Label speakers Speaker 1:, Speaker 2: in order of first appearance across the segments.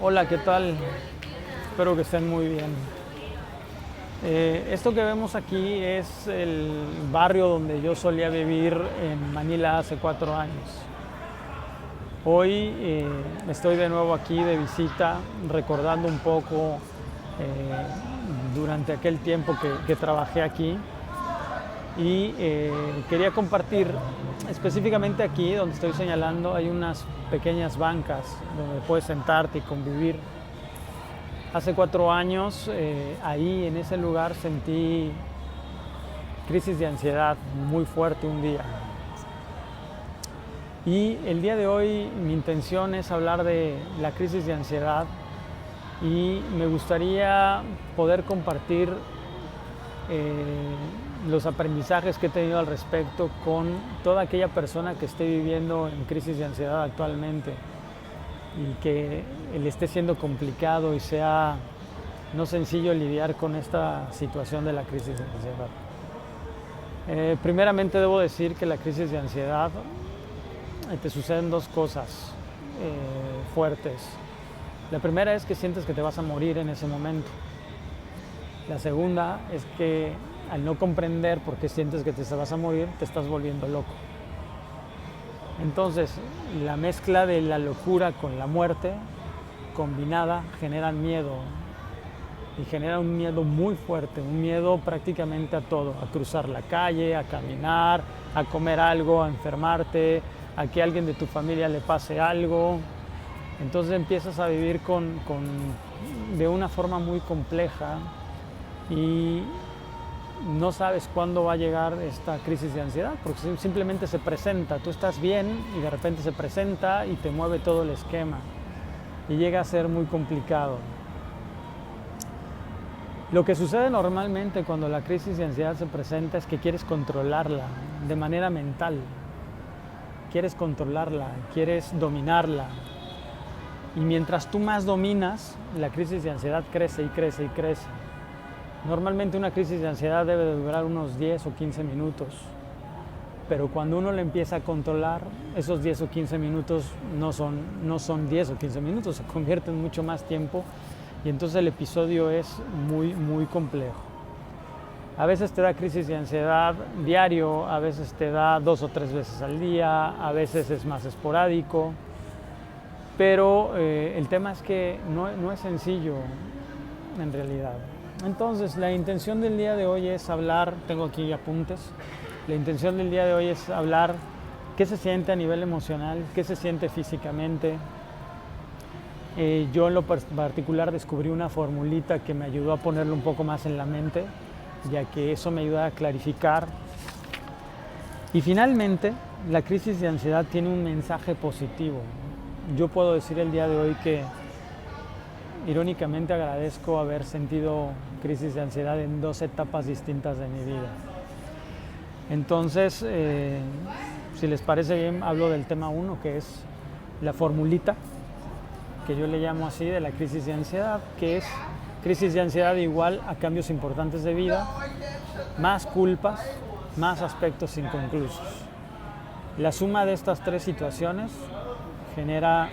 Speaker 1: Hola, ¿qué tal? Espero que estén muy bien. Esto que vemos aquí es el barrio donde yo solía vivir en Manila hace 4 años. Hoy estoy de nuevo aquí de visita, recordando un poco durante aquel tiempo que trabajé aquí y quería compartir específicamente aquí donde estoy señalando hay unas pequeñas bancas donde puedes sentarte y convivir. Hace 4 años, ahí en ese lugar sentí crisis de ansiedad muy fuerte un día. Y el día de hoy mi intención es hablar de la crisis de ansiedad y me gustaría poder compartir los aprendizajes que he tenido al respecto con toda aquella persona que esté viviendo en crisis de ansiedad actualmente y que le esté siendo complicado y sea no sencillo lidiar con esta situación de la crisis de ansiedad. Primeramente debo decir que la crisis de ansiedad te suceden dos cosas fuertes. La primera es que sientes que te vas a morir en ese momento. La segunda es que al no comprender por qué sientes que te vas a morir, te estás volviendo loco. Entonces, la mezcla de la locura con la muerte combinada generan miedo y genera un miedo muy fuerte, un miedo prácticamente a todo, a cruzar la calle, a caminar, a comer algo, a enfermarte, a que a alguien de tu familia le pase algo. Entonces empiezas a vivir de una forma muy compleja y no sabes cuándo va a llegar esta crisis de ansiedad, porque simplemente se presenta, tú estás bien y de repente se presenta y te mueve todo el esquema y llega a ser muy complicado. Lo que sucede normalmente cuando la crisis de ansiedad se presenta es que quieres controlarla de manera mental, quieres controlarla, quieres dominarla. Y mientras tú más dominas, la crisis de ansiedad crece y crece y crece. Normalmente una crisis de ansiedad debe de durar unos 10 o 15 minutos, pero cuando uno le empieza a controlar, esos 10 o 15 minutos no son 10 o 15 minutos, se convierten en mucho más tiempo y entonces el episodio es muy, muy complejo. A veces te da crisis de ansiedad diario, a veces te da 2 o 3 veces al día, a veces es más esporádico, pero el tema es que no es sencillo en realidad. Entonces, la intención del día de hoy es hablar, tengo aquí apuntes, la intención del día de hoy es hablar qué se siente a nivel emocional, qué se siente físicamente. Yo en lo particular descubrí una formulita que me ayudó a ponerlo un poco más en la mente, ya que eso me ayuda a clarificar. Y finalmente, la crisis de ansiedad tiene un mensaje positivo. Yo puedo decir el día de hoy que irónicamente agradezco haber sentido crisis de ansiedad en 2 etapas distintas de mi vida. Entonces, si les parece bien, hablo del tema 1, que es la formulita, que yo le llamo así, de la crisis de ansiedad, que es crisis de ansiedad igual a cambios importantes de vida, más culpas, más aspectos inconclusos. La suma de estas 3 situaciones genera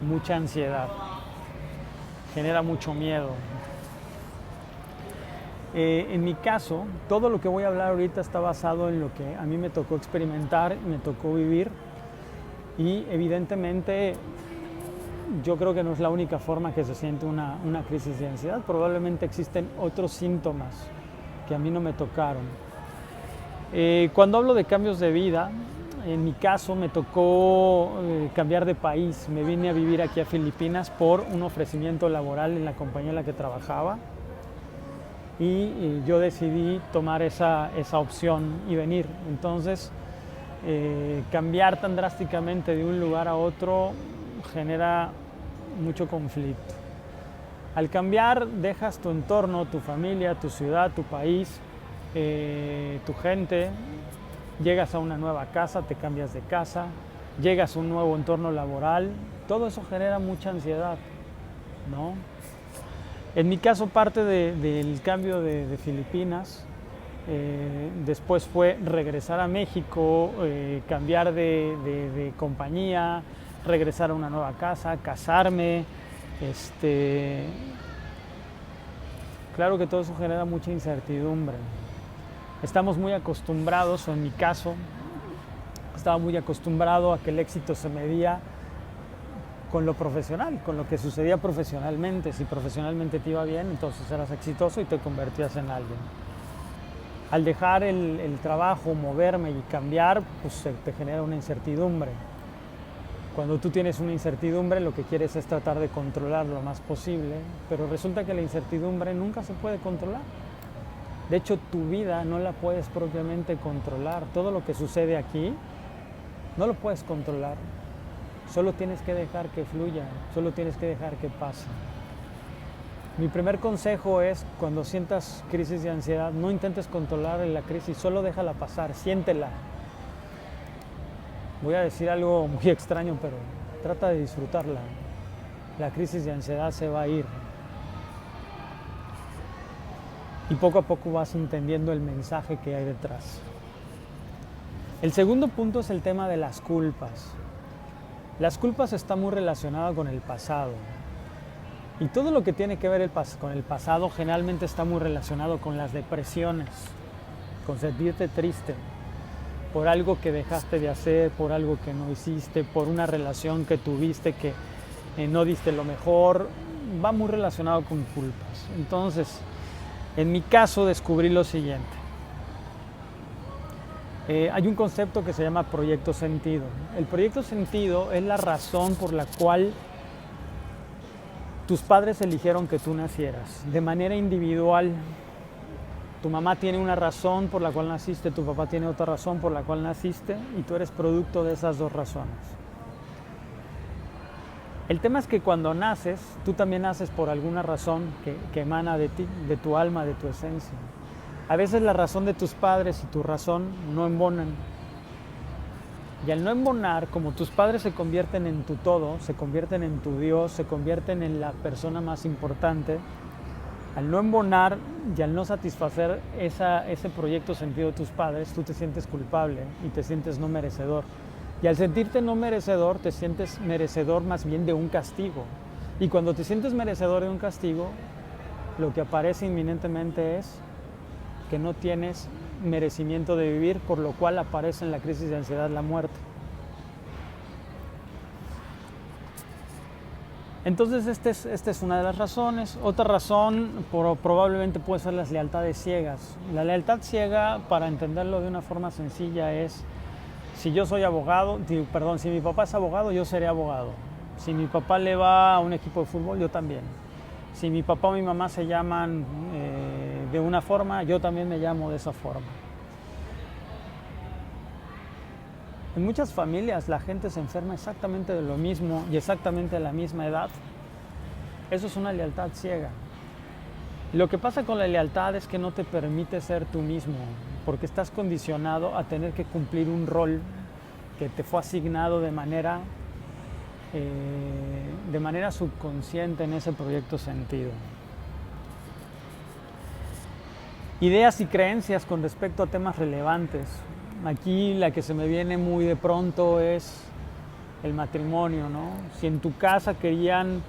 Speaker 1: mucha ansiedad, genera mucho miedo. En mi caso, todo lo que voy a hablar ahorita está basado en lo que a mí me tocó experimentar, me tocó vivir y evidentemente yo creo que no es la única forma que se siente una crisis de ansiedad. Probablemente existen otros síntomas que a mí no me tocaron. Cuando hablo de cambios de vida, en mi caso me tocó cambiar de país. Me vine a vivir aquí a Filipinas por un ofrecimiento laboral en la compañía en la que trabajaba y yo decidí tomar esa opción y venir. Entonces, cambiar tan drásticamente de un lugar a otro genera mucho conflicto. Al cambiar, dejas tu entorno, tu familia, tu ciudad, tu país, tu gente, llegas a una nueva casa, te cambias de casa, llegas a un nuevo entorno laboral, todo eso genera mucha ansiedad, ¿no? En mi caso, parte del cambio de Filipinas, después fue regresar a México, cambiar de compañía, regresar a una nueva casa, casarme, Este, claro que todo eso genera mucha incertidumbre. Estamos muy acostumbrados, o en mi caso, estaba muy acostumbrado a que el éxito se medía con lo profesional, con lo que sucedía profesionalmente. Si profesionalmente te iba bien, entonces eras exitoso y te convertías en alguien. Al dejar el trabajo, moverme y cambiar, pues te genera una incertidumbre. Cuando tú tienes una incertidumbre, lo que quieres es tratar de controlar lo más posible, pero resulta que la incertidumbre nunca se puede controlar. De hecho, tu vida no la puedes propiamente controlar. Todo lo que sucede aquí no lo puedes controlar. Solo tienes que dejar que fluya, solo tienes que dejar que pase. Mi primer consejo es, cuando sientas crisis de ansiedad, no intentes controlar la crisis, solo déjala pasar, siéntela. Voy a decir algo muy extraño, pero trata de disfrutarla. La crisis de ansiedad se va a ir. Y poco a poco vas entendiendo el mensaje que hay detrás. El segundo punto es el tema de las culpas. Las culpas están muy relacionadas con el pasado. Y todo lo que tiene que ver con el pasado generalmente está muy relacionado con las depresiones, con sentirte triste por algo que dejaste de hacer, por algo que no hiciste, por una relación que tuviste que no diste lo mejor. Va muy relacionado con culpas. Entonces, en mi caso descubrí lo siguiente. Hay un concepto que se llama proyecto sentido. El proyecto sentido es la razón por la cual tus padres eligieron que tú nacieras de manera individual. Tu mamá tiene una razón por la cual naciste, tu papá tiene otra razón por la cual naciste y tú eres producto de esas dos razones. El tema es que cuando naces, tú también naces por alguna razón que emana de ti, de tu alma, de tu esencia. A veces la razón de tus padres y tu razón no embonan. Y al no embonar, como tus padres se convierten en tu todo, se convierten en tu Dios, se convierten en la persona más importante, al no embonar y al no satisfacer ese proyecto sentido de tus padres, tú te sientes culpable y te sientes no merecedor. Y al sentirte no merecedor, te sientes merecedor más bien de un castigo. Y cuando te sientes merecedor de un castigo, lo que aparece inminentemente es que no tienes merecimiento de vivir, por lo cual aparece en la crisis de ansiedad la muerte. Entonces esta es una de las razones. Otra razón probablemente puede ser las lealtades ciegas. La lealtad ciega, para entenderlo de una forma sencilla, es: si yo soy abogado, si mi papá es abogado, yo seré abogado. Si mi papá le va a un equipo de fútbol, yo también. Si mi papá o mi mamá se llaman de una forma, yo también me llamo de esa forma. En muchas familias la gente se enferma exactamente de lo mismo y exactamente a la misma edad. Eso es una lealtad ciega. Lo que pasa con la lealtad es que no te permite ser tú mismo, porque estás condicionado a tener que cumplir un rol que te fue asignado de manera subconsciente en ese proyecto sentido. Ideas y creencias con respecto a temas relevantes. Aquí la que se me viene muy de pronto es el matrimonio, ¿no? Si en tu casa querían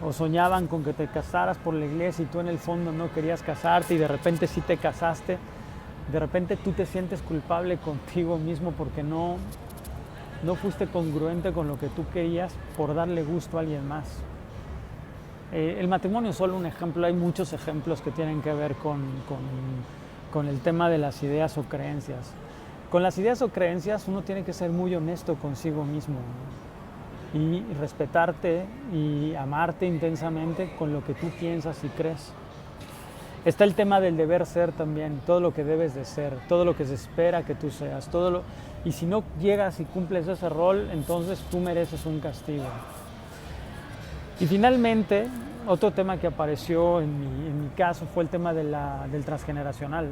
Speaker 1: o soñaban con que te casaras por la iglesia y tú en el fondo no querías casarte y de repente sí te casaste, de repente tú te sientes culpable contigo mismo porque no fuiste congruente con lo que tú querías por darle gusto a alguien más. El matrimonio es solo un ejemplo, hay muchos ejemplos que tienen que ver con el tema de las ideas o creencias. Con las ideas o creencias uno tiene que ser muy honesto consigo mismo, ¿no? Y respetarte y amarte intensamente con lo que tú piensas y crees. Está el tema del deber ser también, todo lo que debes de ser, todo lo que se espera que tú seas, y si no llegas y cumples ese rol, entonces tú mereces un castigo. Y finalmente, otro tema que apareció en mi caso fue el tema del transgeneracional.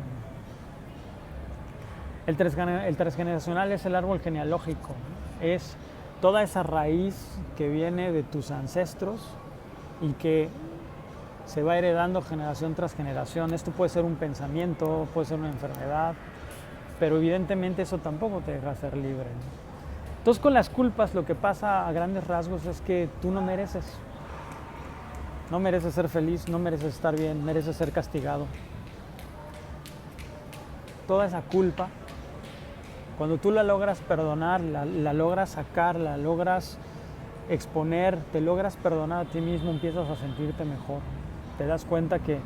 Speaker 1: El transgeneracional es el árbol genealógico, es toda esa raíz que viene de tus ancestros y que se va heredando generación tras generación. Esto puede ser un pensamiento, puede ser una enfermedad, pero evidentemente eso tampoco te deja ser libre. Entonces con las culpas lo que pasa a grandes rasgos es que tú no mereces. No mereces ser feliz, no mereces estar bien, mereces ser castigado. Toda esa culpa, cuando tú la logras perdonar, la logras sacar, la logras exponer, te logras perdonar a ti mismo, empiezas a sentirte mejor. Te das cuenta que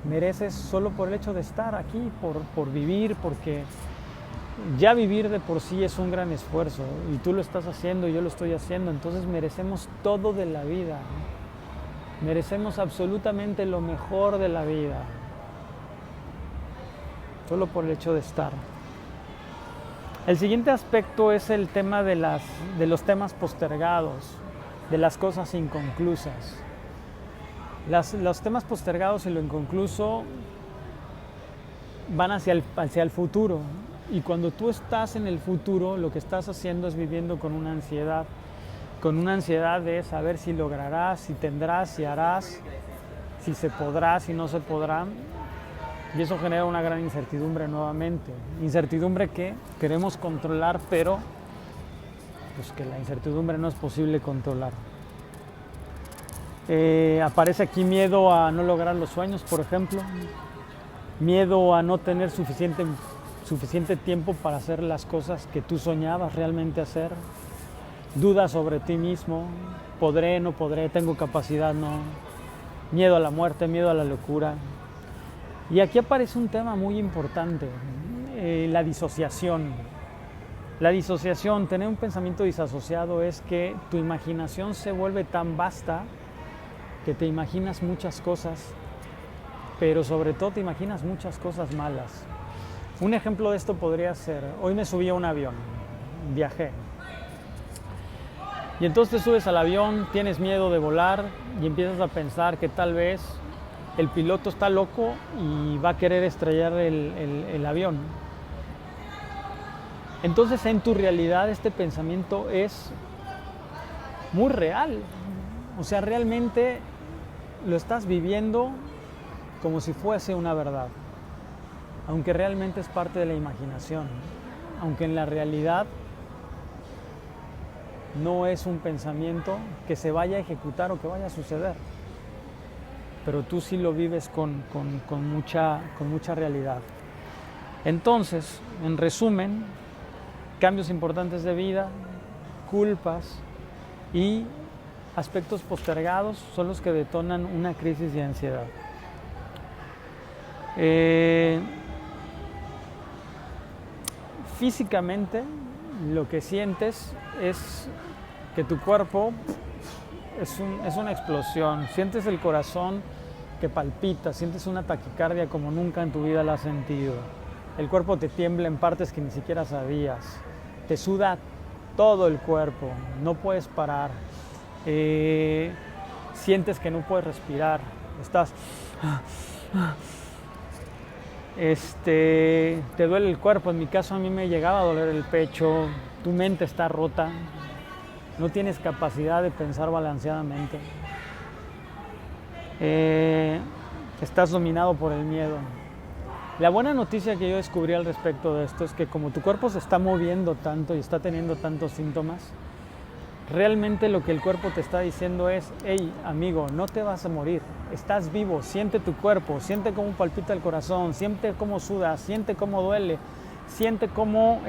Speaker 1: mereces solo por el hecho de estar aquí, por vivir, porque ya vivir de por sí es un gran esfuerzo y tú lo estás haciendo y yo lo estoy haciendo, entonces merecemos todo de la vida, ¿no? Merecemos absolutamente lo mejor de la vida, solo por el hecho de estar. El siguiente aspecto es el tema de los temas postergados, de las cosas inconclusas. Los temas postergados y lo inconcluso van hacia el futuro. Y cuando tú estás en el futuro, lo que estás haciendo es viviendo con una ansiedad de saber si lograrás, si tendrás, si harás, si se podrá, si no se podrá. Y eso genera una gran incertidumbre nuevamente. Incertidumbre que queremos controlar, pero pues que la incertidumbre no es posible controlar. Aparece aquí miedo a no lograr los sueños, por ejemplo. Miedo a no tener suficiente tiempo para hacer las cosas que tú soñabas realmente hacer. Dudas sobre ti mismo. ¿Podré, no podré? ¿Tengo capacidad? No. Miedo a la muerte, miedo a la locura. Y aquí aparece un tema muy importante, la disociación. La disociación, tener un pensamiento disasociado es que tu imaginación se vuelve tan vasta que te imaginas muchas cosas, pero sobre todo te imaginas muchas cosas malas. Un ejemplo de esto podría ser, hoy me subí a un avión, viajé. Y entonces te subes al avión, tienes miedo de volar y empiezas a pensar que tal vez el piloto está loco y va a querer estrellar el avión. Entonces en tu realidad este pensamiento es muy real. O sea, realmente lo estás viviendo como si fuese una verdad. Aunque realmente es parte de la imaginación. Aunque en la realidad no es un pensamiento que se vaya a ejecutar o que vaya a suceder. Pero tú sí lo vives con mucha realidad. Entonces, en resumen, cambios importantes de vida, culpas y aspectos postergados son los que detonan una crisis de ansiedad. Físicamente, lo que sientes es que tu cuerpo es una explosión, sientes el corazón que palpita, sientes una taquicardia como nunca en tu vida la has sentido. El cuerpo te tiembla en partes que ni siquiera sabías, te suda todo el cuerpo, no puedes parar, sientes que no puedes respirar, estás... te duele el cuerpo, en mi caso a mí me llegaba a doler el pecho, tu mente está rota, no tienes capacidad de pensar balanceadamente, estás dominado por el miedo. La buena noticia que yo descubrí al respecto de esto es que como tu cuerpo se está moviendo tanto y está teniendo tantos síntomas, realmente lo que el cuerpo te está diciendo es: hey, amigo, no te vas a morir, estás vivo, siente tu cuerpo, siente cómo palpita el corazón, siente cómo sudas, siente cómo duele, siente cómo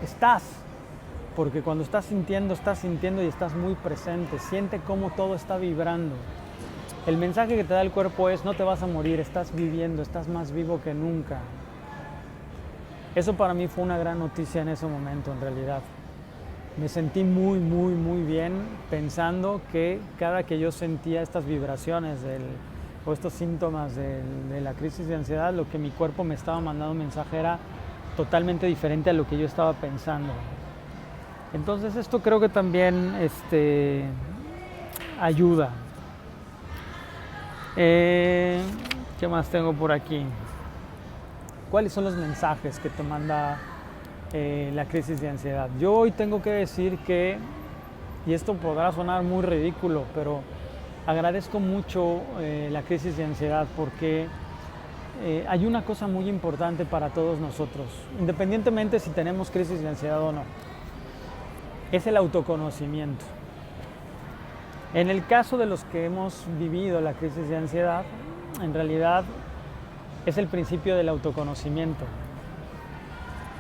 Speaker 1: estás, porque cuando estás sintiendo y estás muy presente, siente cómo todo está vibrando. El mensaje que te da el cuerpo es: no te vas a morir, estás viviendo, estás más vivo que nunca. Eso para mí fue una gran noticia en ese momento, en realidad. Me sentí muy, muy, muy bien pensando que cada que yo sentía estas vibraciones o estos síntomas de la crisis de ansiedad, lo que mi cuerpo me estaba mandando un mensaje era totalmente diferente a lo que yo estaba pensando. Entonces esto creo que también ayuda. ¿Qué más tengo por aquí? ¿Cuáles son los mensajes que te manda la crisis de ansiedad? Yo hoy tengo que decir que, y esto podrá sonar muy ridículo, pero agradezco mucho la crisis de ansiedad porque hay una cosa muy importante para todos nosotros, independientemente si tenemos crisis de ansiedad o no, es el autoconocimiento. En el caso de los que hemos vivido la crisis de ansiedad, en realidad es el principio del autoconocimiento.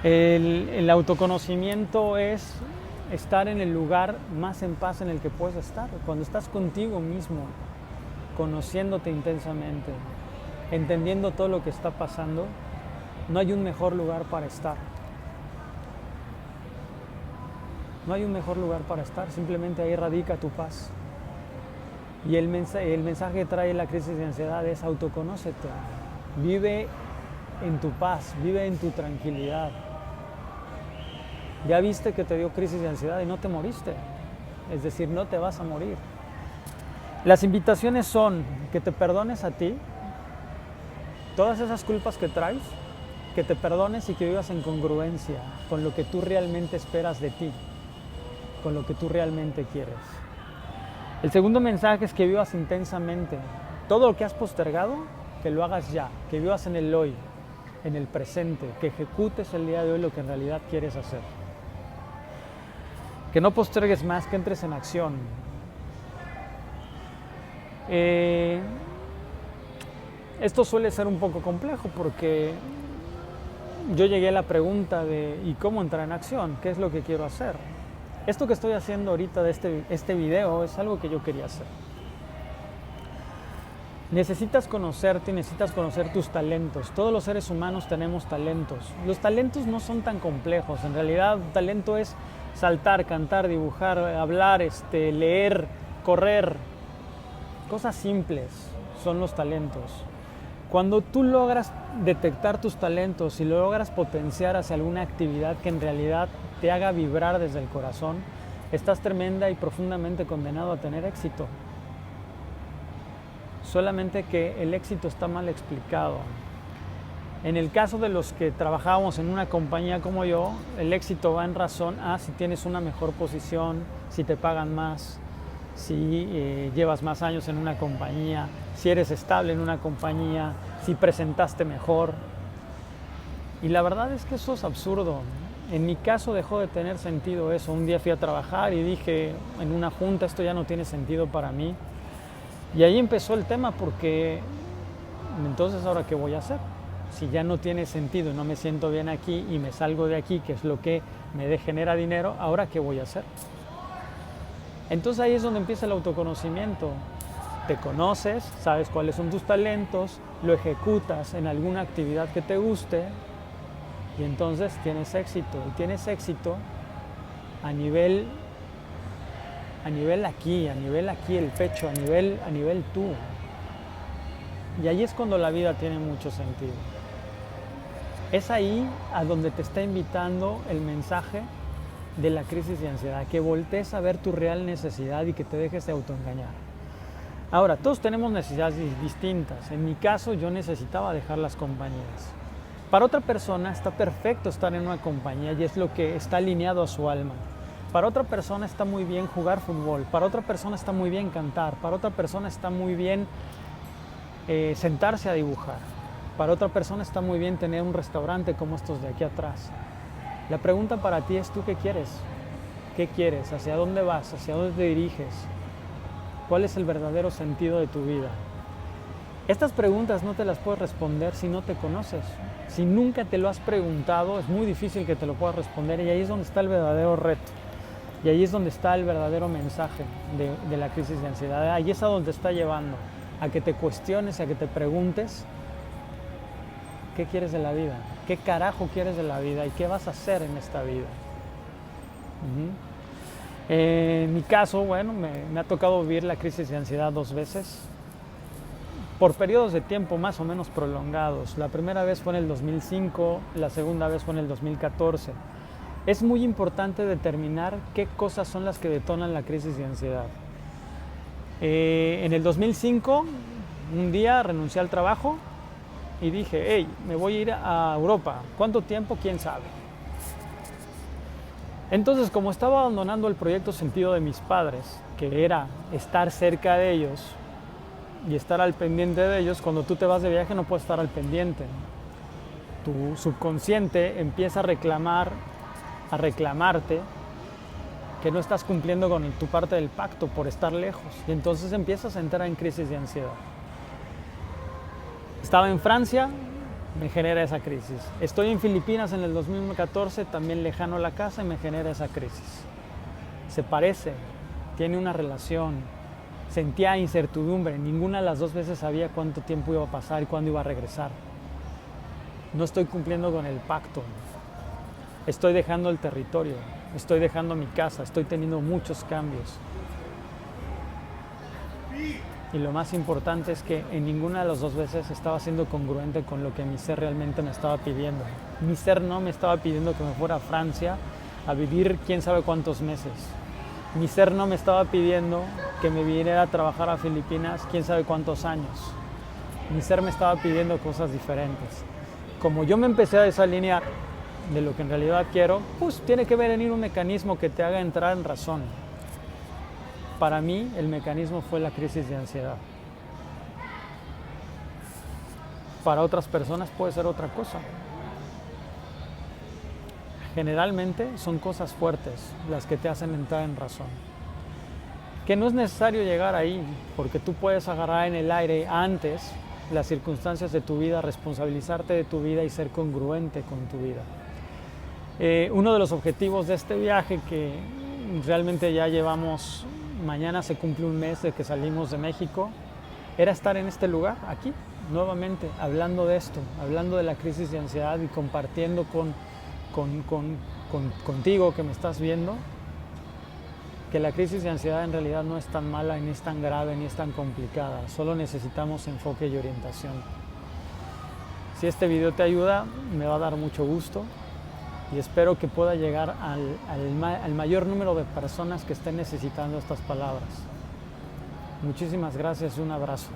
Speaker 1: El autoconocimiento es estar en el lugar más en paz en el que puedes estar. Cuando estás contigo mismo, conociéndote intensamente, entendiendo todo lo que está pasando, no hay un mejor lugar para estar. No hay un mejor lugar para estar, simplemente ahí radica tu paz. Y el mensaje que trae la crisis de ansiedad es autoconócete, vive en tu paz, vive en tu tranquilidad. Ya viste que te dio crisis de ansiedad y no te moriste, es decir, no te vas a morir. Las invitaciones son que te perdones a ti, todas esas culpas que traes, que te perdones y que vivas en congruencia con lo que tú realmente esperas de ti, con lo que tú realmente quieres. El segundo mensaje es que vivas intensamente. Todo lo que has postergado, que lo hagas ya, que vivas en el hoy, en el presente, que ejecutes el día de hoy lo que en realidad quieres hacer. Que no postergues más, que entres en acción. Esto suele ser un poco complejo porque yo llegué a la pregunta de ¿y cómo entrar en acción? ¿Qué es lo que quiero hacer? Esto que estoy haciendo ahorita de este video es algo que yo quería hacer. Necesitas conocerte y necesitas conocer tus talentos. Todos los seres humanos tenemos talentos. Los talentos no son tan complejos. En realidad, un talento es saltar, cantar, dibujar, hablar, leer, correr. Cosas simples son los talentos. Cuando tú logras detectar tus talentos y lo logras potenciar hacia alguna actividad que en realidad te haga vibrar desde el corazón, estás tremenda y profundamente condenado a tener éxito. Solamente que el éxito está mal explicado. En el caso de los que trabajábamos en una compañía como yo, el éxito va en razón a si tienes una mejor posición, si te pagan más, si llevas más años en una compañía, si eres estable en una compañía, si presentaste mejor. Y la verdad es que eso es absurdo. En mi caso dejó de tener sentido eso. Un día fui a trabajar y dije en una junta, esto ya no tiene sentido para mí. Y ahí empezó el tema porque entonces ¿ahora qué voy a hacer? Si ya no tiene sentido, no me siento bien aquí y me salgo de aquí, que es lo que me genera dinero, ¿ahora qué voy a hacer? Entonces ahí es donde empieza el autoconocimiento. Te conoces, sabes cuáles son tus talentos, lo ejecutas en alguna actividad que te guste y entonces tienes éxito. Y tienes éxito a nivel aquí, el pecho, a nivel tú. Y ahí es cuando la vida tiene mucho sentido. Es ahí a donde te está invitando el mensaje de la crisis de ansiedad, que voltees a ver tu real necesidad y que te dejes de autoengañar. Ahora, todos tenemos necesidades distintas. En mi caso, yo necesitaba dejar las compañías. Para otra persona está perfecto estar en una compañía y es lo que está alineado a su alma. Para otra persona está muy bien jugar fútbol, para otra persona está muy bien cantar, para otra persona está muy bien sentarse a dibujar, para otra persona está muy bien tener un restaurante como estos de aquí atrás. La pregunta para ti es: ¿tú qué quieres? ¿Qué quieres? ¿Hacia dónde vas? ¿Hacia dónde te diriges? ¿Cuál es el verdadero sentido de tu vida? Estas preguntas no te las puedes responder si no te conoces. Si nunca te lo has preguntado, es muy difícil que te lo puedas responder y ahí es donde está el verdadero reto. Y ahí es donde está el verdadero mensaje de la crisis de ansiedad. Ahí es a donde te está llevando, a que te cuestiones, a que te preguntes qué quieres de la vida, qué carajo quieres de la vida y qué vas a hacer en esta vida. En mi caso, bueno, me ha tocado vivir la crisis de ansiedad 2 veces por periodos de tiempo más o menos prolongados. La primera vez fue en el 2005, la segunda vez fue en el 2014. Es muy importante determinar qué cosas son las que detonan la crisis de ansiedad. En el 2005, un día renuncié al trabajo y dije, hey, me voy a ir a Europa. ¿Cuánto tiempo? ¿Quién sabe? Entonces, como estaba abandonando el proyecto sentido de mis padres, que era estar cerca de ellos y estar al pendiente de ellos, cuando tú te vas de viaje no puedes estar al pendiente. Tu subconsciente empieza a reclamarte que no estás cumpliendo con tu parte del pacto por estar lejos. Y entonces empiezas a entrar en crisis de ansiedad. Estaba en Francia, me genera esa crisis. Estoy en Filipinas en el 2014, también lejano a la casa y me genera esa crisis. Se parece, tiene una relación. Sentía incertidumbre, ninguna de las dos veces sabía cuánto tiempo iba a pasar y cuándo iba a regresar. No estoy cumpliendo con el pacto. Estoy dejando el territorio, estoy dejando mi casa, estoy teniendo muchos cambios. Y lo más importante es que en ninguna de las dos veces estaba siendo congruente con lo que mi ser realmente me estaba pidiendo. Mi ser no me estaba pidiendo que me fuera a Francia a vivir quién sabe cuántos meses. Mi ser no me estaba pidiendo que me viniera a trabajar a Filipinas quién sabe cuántos años. Mi ser me estaba pidiendo cosas diferentes. Como yo me empecé a desalinear de lo que en realidad quiero, pues tiene que venir un mecanismo que te haga entrar en razón. Para mí, el mecanismo fue la crisis de ansiedad. Para otras personas puede ser otra cosa. Generalmente son cosas fuertes las que te hacen entrar en razón. Que no es necesario llegar ahí, porque tú puedes agarrar en el aire antes las circunstancias de tu vida, responsabilizarte de tu vida y ser congruente con tu vida. Uno de los objetivos de este viaje, que realmente ya llevamos, mañana se cumple un mes de que salimos de México, era estar en este lugar, aquí, nuevamente, hablando de esto, hablando de la crisis de ansiedad y compartiendo contigo que me estás viendo, que la crisis de ansiedad en realidad no es tan mala, ni es tan grave, ni es tan complicada. Solo necesitamos enfoque y orientación. Si este video te ayuda, me va a dar mucho gusto y espero que pueda llegar al mayor número de personas que estén necesitando estas palabras. Muchísimas gracias y un abrazo.